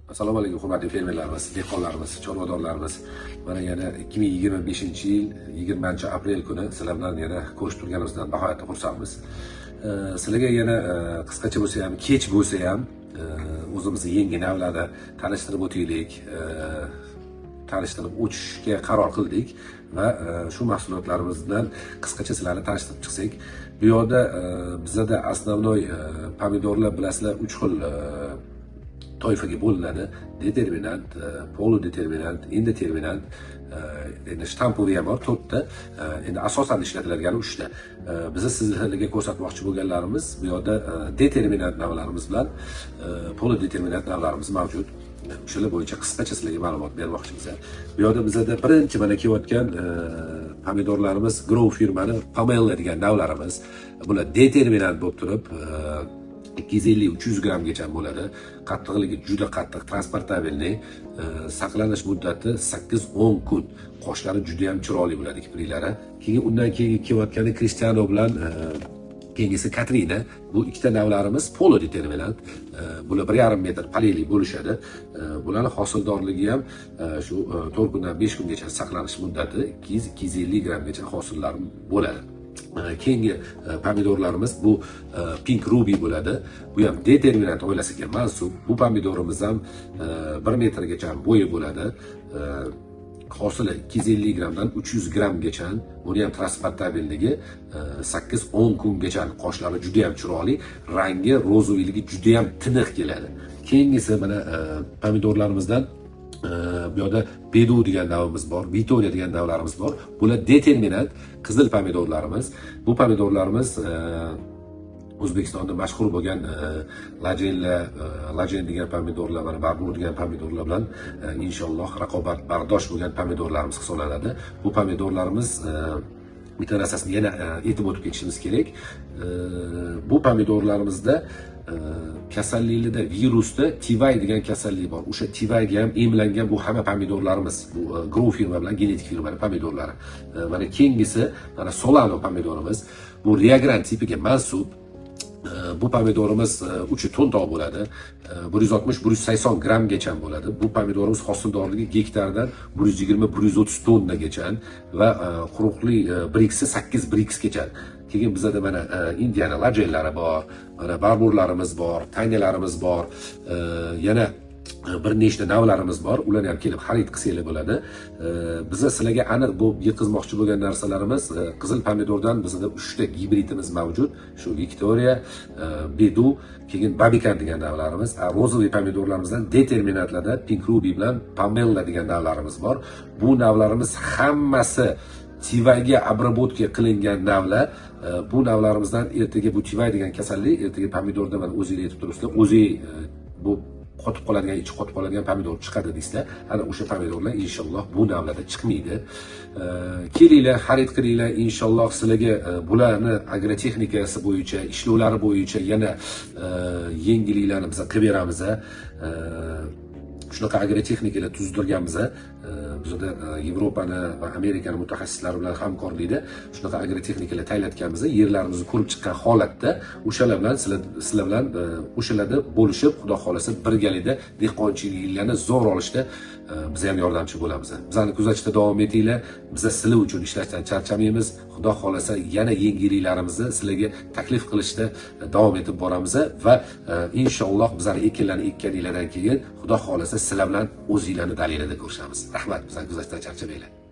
Assalomu alaykum hurmatli fermerlarimiz, dehqonlarimiz, chorvadorlarimiz. Mana yana 2025-yil 20-aprel kuni sizlar bilan yana ko'rishib turganimizdan nihoyatda xursandmiz. Sizlarga yana qisqacha bo'lsa ham, kech bo'lsa ham o'zimizni yangi navlarni tanishtirib o'taylik, tanishtirib o'tishga qaror qildik va shu mahsulotlarimizdan qisqacha sizlarni tanishtirib chiqsak. Bu yerda bizda основной pomidorlar bilasizlar 3 xil toifaga bo'linadi. Determinant, polodeterminant, indeterminant, endi shtampoviy ham bor 4 ta. Endi asosan ishlatiladigan 3 ta. Biz sizlarga ko'rsatmoqchi bo'lganlarimiz bu yerda determinant navlarimiz bilan polodeterminant navlarimiz mavjud. Shular bo'yicha qisqacha sizlarga ma'lumot bermoqchimiz. Bu yerda bizda birinchi mana kelayotgan pomidorlarimiz Grow firmani Pamela degan navlarimiz. Bular determinant bo'lib turib 250-300 grammgacha bo'ladi. Qattiqligi juda qattiq, transportabilniy, saqlanish muddati 8-10 kun. Qoshlari juda ham chiroyli bo'ladi kipriklari. Keyin undan keyin kelayotgani Cristiano bilan keyingisi Katrina. Bu ikkita navlarimiz polodeterminant. Bular 1,5 metr paleli bo'lishadi. Bularning hosildorligi ham shu 4 kundan 5 kungacha saqlanish muddati 200-250 grammgacha hosillar bo'ladi. Keyingi pomidorlarimiz bu Pink Ruby bo'ladi. Bu ham determinant oilasiga mansub. Bu pomidorimiz ham 1 metrgacha bo'yi bo'ladi. Hosili 250 grammdan 300 grammgacha. Buni ham transportabelligi 8-10 kungacha. Qoshlari juda ham chiroyli, rangi, rozoviyligi juda ham tiniq keladi. Keyingisi mana pomidorlarimizdan bu yerda Bedu degan navimiz bor, Victoria degan navlarimiz bor. Bular determinant qizil pomidorlarimiz. Bu pomidorlarimiz O'zbekistonda mashhur bo'lgan Legend degan pomidorlar, mana Barbur degan pomidorlar bilan inshaalloh raqobatbardosh bo'lgan pomidorlarimiz hisoblanadi. Bu pomidorlarimiz bitta narsasini yana aytib o'tib ketishimiz kerak. Bu pomidorlarimizda kasalliklarda, virusda TIVAY degan kasallik bor. O'sha TIVAYga ham emlangan bu hamma pomidorlarimiz, bu Grow firma bilan genetik firmaning pomidorlari. Mana keyingisi mana Solano pomidorimiz. Bu Rio Grande tipiga mansub. Bu pomidorimiz uchi to'ntoq bo'ladi. 160-180 grammgacha bo'ladi. Bu pomidorimiz hosildorligi gektardan 120-130 tonnagacha va quruqlik briksi 8 briksgacha. Keyin bizda mana Indiana lajellari bor, mana barburlarimiz bor, taynelarimiz bor, yana bir nechta navlarimiz bor. Ularni ham kelib xarid qilsanglar bo'ladi. Bizda sizlarga aniq bu yetkazmoqchi bo'lgan narsalarimiz qizil pomidordan bizda 3 ta gibridimiz mavjud. Shu Victoria, Bedu, keyin Babikan degan navlarimiz. Rozoviy pomidorlarimizdan determinantlarda Pink Ruby bilan Pamela degan navlarimiz bor. Bu navlarimiz hammasi TIVAYga обработка qilingan navlar. Bu navlarimizdan ertaga bu TIVAY degan kasallik, ertaga pomidorda mana o'zingiz aytib turibsizlar, o'zingiz bu qotib qoladigan, ichi qotib qoladigan pomidor chiqadi deysizlar. Ana o'sha pomidorlar inshaalloh bu navlarda chiqmaydi. Kelinglar, xarid qilinglar. Inshaalloh sizlarga bularni agrotexnikasi bo'yicha, ishlovlari bo'yicha yana yangiliklarni biz qilib beramiz. Shunaqa agrotexnikalar tuzdirganmiz. Bizda Yevropani va Amerikani mutaxassislari bilan hamkorlikda shunaqa agrotexnikalar tayyorlatganmiz. Yerlarimizni ko'rib chiqqan holatda o'shalar bilan sizlar bilan o'shalarda bo'lishib, xudo xolasa birgalikda dehqonchiliklarni zo'r olishda biz ham yordamchi bo'lamiz. Bizani kuzatishda davom etinglar. Biz sizlar uchun ishlashdan charchamaymiz. Xudo xolasa yana yangiliklarimizni sizlarga taklif qilishda davom etib boramiz va inshaalloh bizlar ekinlarni ekkaninglardan keyin xudo xolasa sizlar bilan o'zingizlarni dalilida ko'rishamiz. Rahmat, bizani kuzatishdan charchamanglar.